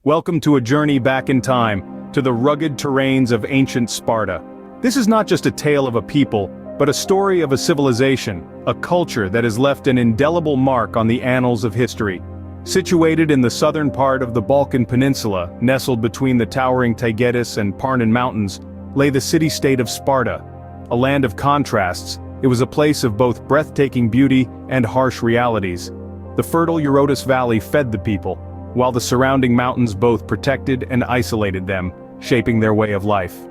Welcome to a journey back in time, to the rugged terrains of ancient Sparta. This is not just a tale of a people, but a story of a civilization, a culture that has left an indelible mark on the annals of history. Situated in the southern part of the Balkan Peninsula, nestled between the towering Taygetus and Parnan Mountains, lay the city-state of Sparta. A land of contrasts, it was a place of both breathtaking beauty and harsh realities. The fertile Eurotas Valley fed the people, while the surrounding mountains both protected and isolated them, shaping their way of life.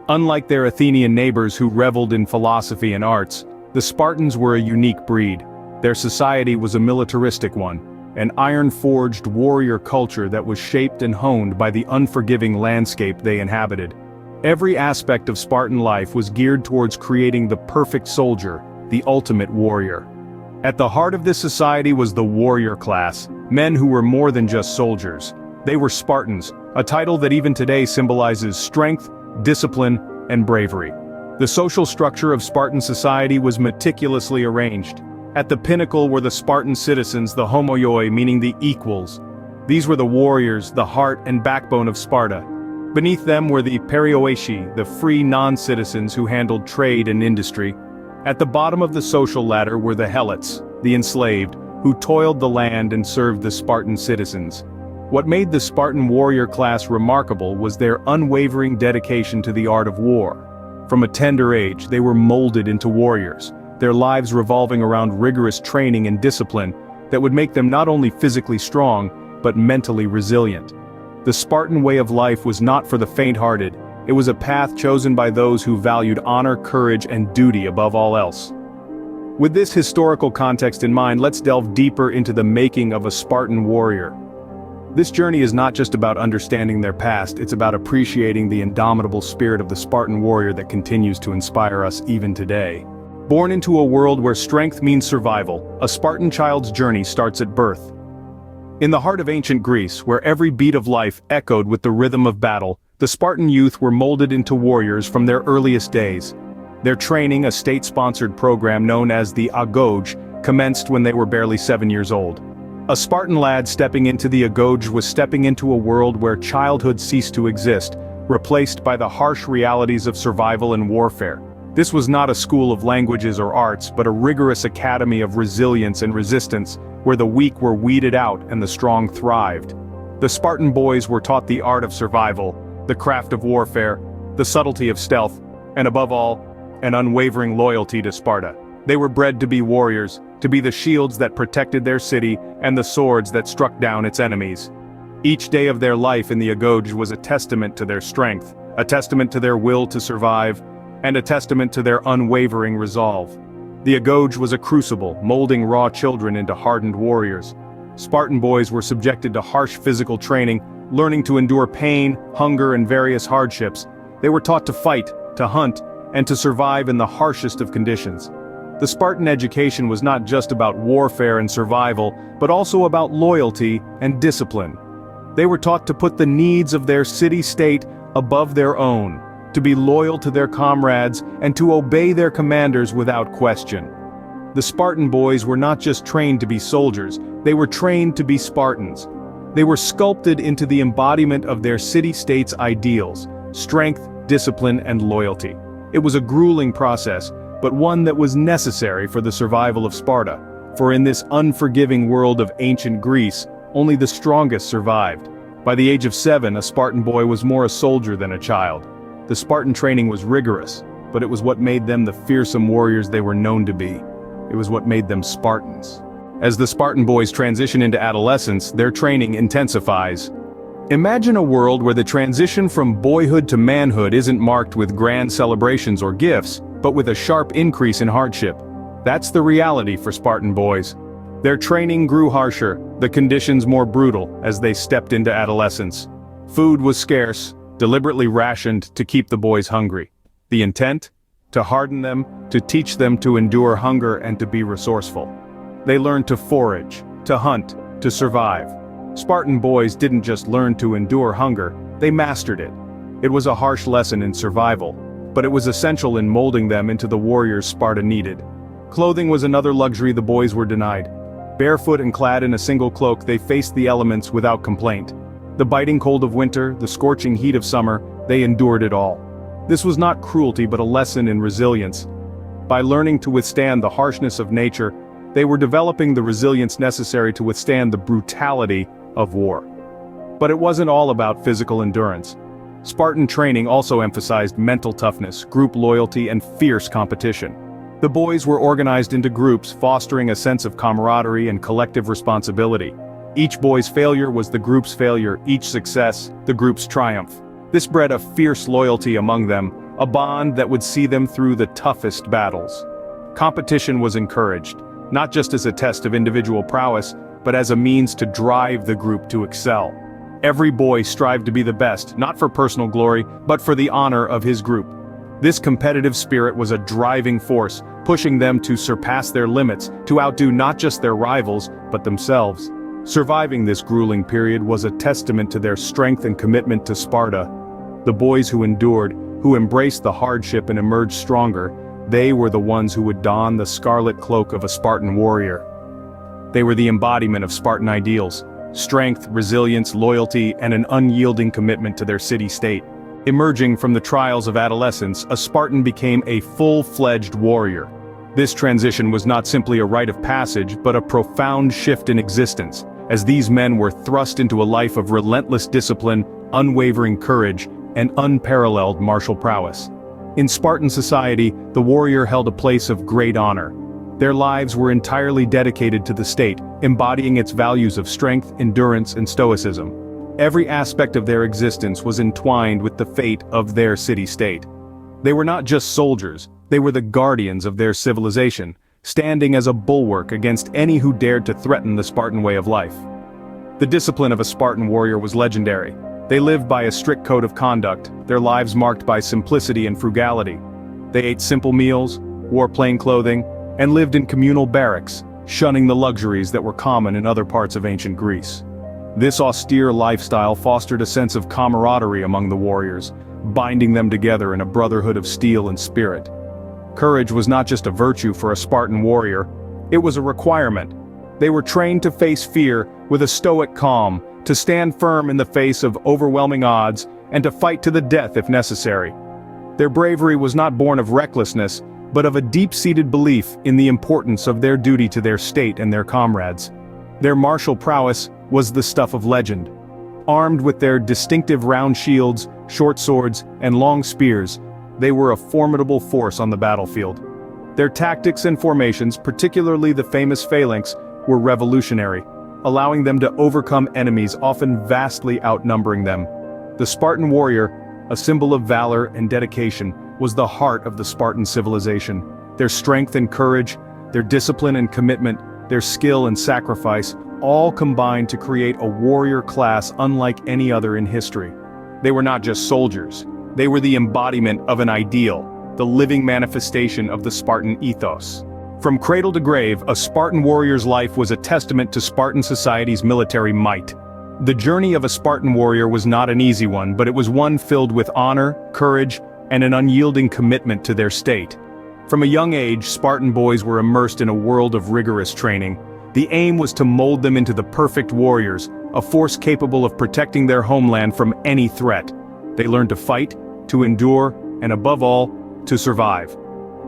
Unlike their Athenian neighbors who reveled in philosophy and arts, the Spartans were a unique breed. Their society was a militaristic one, an iron-forged warrior culture that was shaped and honed by the unforgiving landscape they inhabited. Every aspect of Spartan life was geared towards creating the perfect soldier, the ultimate warrior. At the heart of this society was the warrior class, men who were more than just soldiers. They were Spartans, a title that even today symbolizes strength, discipline, and bravery. The social structure of Spartan society was meticulously arranged. At the pinnacle were the Spartan citizens, the homoioi, meaning the equals. These were the warriors, the heart and backbone of Sparta. Beneath them were the perioeci, the free non-citizens who handled trade and industry. At the bottom of the social ladder were the helots, the enslaved, who toiled the land and served the Spartan citizens. What made the Spartan warrior class remarkable was their unwavering dedication to the art of war. From a tender age, they were molded into warriors, their lives revolving around rigorous training and discipline that would make them not only physically strong, but mentally resilient. The Spartan way of life was not for the faint-hearted. It was a path chosen by those who valued honor, courage, and duty above all else. With this historical context in mind, let's delve deeper into the making of a Spartan warrior. This journey is not just about understanding their past, it's about appreciating the indomitable spirit of the Spartan warrior that continues to inspire us even today. Born into a world where strength means survival, a Spartan child's journey starts at birth. In the heart of ancient Greece, where every beat of life echoed with the rhythm of battle, the Spartan youth were molded into warriors from their earliest days. Their training, a state-sponsored program known as the Agoj, commenced when they were barely 7 years old. A Spartan lad stepping into the Agoj was stepping into a world where childhood ceased to exist, replaced by the harsh realities of survival and warfare. This was not a school of languages or arts, but a rigorous academy of resilience and resistance, where the weak were weeded out and the strong thrived. The Spartan boys were taught the art of survival, the craft of warfare, the subtlety of stealth, and above all, an unwavering loyalty to Sparta. They were bred to be warriors, to be the shields that protected their city and the swords that struck down its enemies. Each day of their life in the Agoj was a testament to their strength, a testament to their will to survive, and a testament to their unwavering resolve. The Agoj was a crucible, molding raw children into hardened warriors. Spartan boys were subjected to harsh physical training, learning to endure pain, hunger, and various hardships. They were taught to fight, to hunt, and to survive in the harshest of conditions. The Spartan education was not just about warfare and survival, but also about loyalty and discipline. They were taught to put the needs of their city-state above their own, to be loyal to their comrades, and to obey their commanders without question. The Spartan boys were not just trained to be soldiers, they were trained to be Spartans. They were sculpted into the embodiment of their city-state's ideals: strength, discipline, and loyalty. It was a grueling process, but one that was necessary for the survival of Sparta, for in this unforgiving world of ancient Greece, only the strongest survived. By the age of 7, a Spartan boy was more a soldier than a child. The Spartan training was rigorous, but it was what made them the fearsome warriors they were known to be. It was what made them Spartans. As the Spartan boys transition into adolescence, their training intensifies. Imagine a world where the transition from boyhood to manhood isn't marked with grand celebrations or gifts, but with a sharp increase in hardship. That's the reality for Spartan boys. Their training grew harsher, the conditions more brutal, as they stepped into adolescence. Food was scarce, deliberately rationed to keep the boys hungry. The intent? To harden them, to teach them to endure hunger and to be resourceful. They learned to forage, to hunt, to survive. Spartan boys didn't just learn to endure hunger, they mastered it. It was a harsh lesson in survival, but it was essential in molding them into the warriors Sparta needed. Clothing was another luxury the boys were denied. Barefoot and clad in a single cloak, they faced the elements without complaint. The biting cold of winter, the scorching heat of summer, they endured it all. This was not cruelty but a lesson in resilience. By learning to withstand the harshness of nature, they were developing the resilience necessary to withstand the brutality of war. But it wasn't all about physical endurance. Spartan training also emphasized mental toughness, group loyalty, and fierce competition. The boys were organized into groups, fostering a sense of camaraderie and collective responsibility. Each boy's failure was the group's failure, each success, the group's triumph. This bred a fierce loyalty among them, a bond that would see them through the toughest battles. Competition was encouraged, not just as a test of individual prowess, but as a means to drive the group to excel. Every boy strived to be the best, not for personal glory, but for the honor of his group. This competitive spirit was a driving force, pushing them to surpass their limits, to outdo not just their rivals, but themselves. Surviving this grueling period was a testament to their strength and commitment to Sparta. The boys who endured, who embraced the hardship and emerged stronger, they were the ones who would don the scarlet cloak of a Spartan warrior. They were the embodiment of Spartan ideals: strength, resilience, loyalty, and an unyielding commitment to their city-state. Emerging from the trials of adolescence, a Spartan became a full-fledged warrior. This transition was not simply a rite of passage, but a profound shift in existence, as these men were thrust into a life of relentless discipline, unwavering courage, and unparalleled martial prowess. In Spartan society, the warrior held a place of great honor. Their lives were entirely dedicated to the state, embodying its values of strength, endurance, and stoicism. Every aspect of their existence was entwined with the fate of their city-state. They were not just soldiers, they were the guardians of their civilization, standing as a bulwark against any who dared to threaten the Spartan way of life. The discipline of a Spartan warrior was legendary. They lived by a strict code of conduct, their lives marked by simplicity and frugality. They ate simple meals, wore plain clothing, and lived in communal barracks, shunning the luxuries that were common in other parts of ancient Greece. This austere lifestyle fostered a sense of camaraderie among the warriors, binding them together in a brotherhood of steel and spirit. Courage was not just a virtue for a Spartan warrior, it was a requirement. They were trained to face fear with a stoic calm, to stand firm in the face of overwhelming odds, and to fight to the death if necessary. Their bravery was not born of recklessness, but of a deep-seated belief in the importance of their duty to their state and their comrades. Their martial prowess was the stuff of legend. Armed with their distinctive round shields, short swords, and long spears, they were a formidable force on the battlefield. Their tactics and formations, particularly the famous phalanx, were revolutionary, allowing them to overcome enemies often vastly outnumbering them. The Spartan warrior, a symbol of valor and dedication, was the heart of the Spartan civilization. Their strength and courage, their discipline and commitment, their skill and sacrifice, all combined to create a warrior class unlike any other in history. They were not just soldiers, they were the embodiment of an ideal, the living manifestation of the Spartan ethos. From cradle to grave, a Spartan warrior's life was a testament to Spartan society's military might. The journey of a Spartan warrior was not an easy one, but it was one filled with honor, courage, and an unyielding commitment to their state. From a young age, Spartan boys were immersed in a world of rigorous training. The aim was to mold them into the perfect warriors, a force capable of protecting their homeland from any threat. They learned to fight, to endure, and above all, to survive.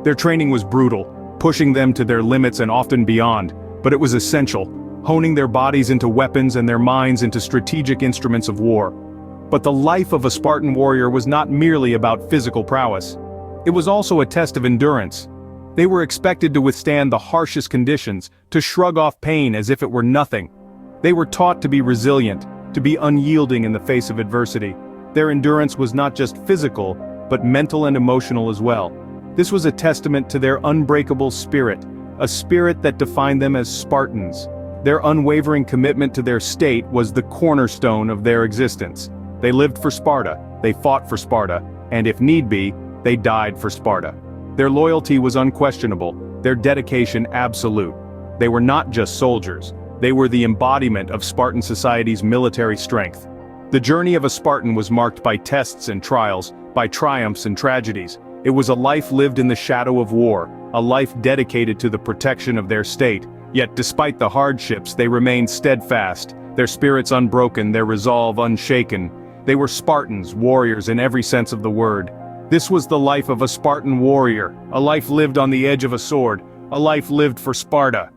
Their training was brutal, pushing them to their limits and often beyond, but it was essential, honing their bodies into weapons and their minds into strategic instruments of war. But the life of a Spartan warrior was not merely about physical prowess. It was also a test of endurance. They were expected to withstand the harshest conditions, to shrug off pain as if it were nothing. They were taught to be resilient, to be unyielding in the face of adversity. Their endurance was not just physical, but mental and emotional as well. This was a testament to their unbreakable spirit, a spirit that defined them as Spartans. Their unwavering commitment to their state was the cornerstone of their existence. They lived for Sparta, they fought for Sparta, and if need be, they died for Sparta. Their loyalty was unquestionable, their dedication absolute. They were not just soldiers, they were the embodiment of Spartan society's military strength. The journey of a Spartan was marked by tests and trials, by triumphs and tragedies. It was a life lived in the shadow of war, a life dedicated to the protection of their state. Yet despite the hardships, they remained steadfast. their spirits unbroken, their resolve unshaken. They were Spartans, warriors in every sense of the word. This was the life of a Spartan warrior, a life lived on the edge of a sword, a life lived for Sparta.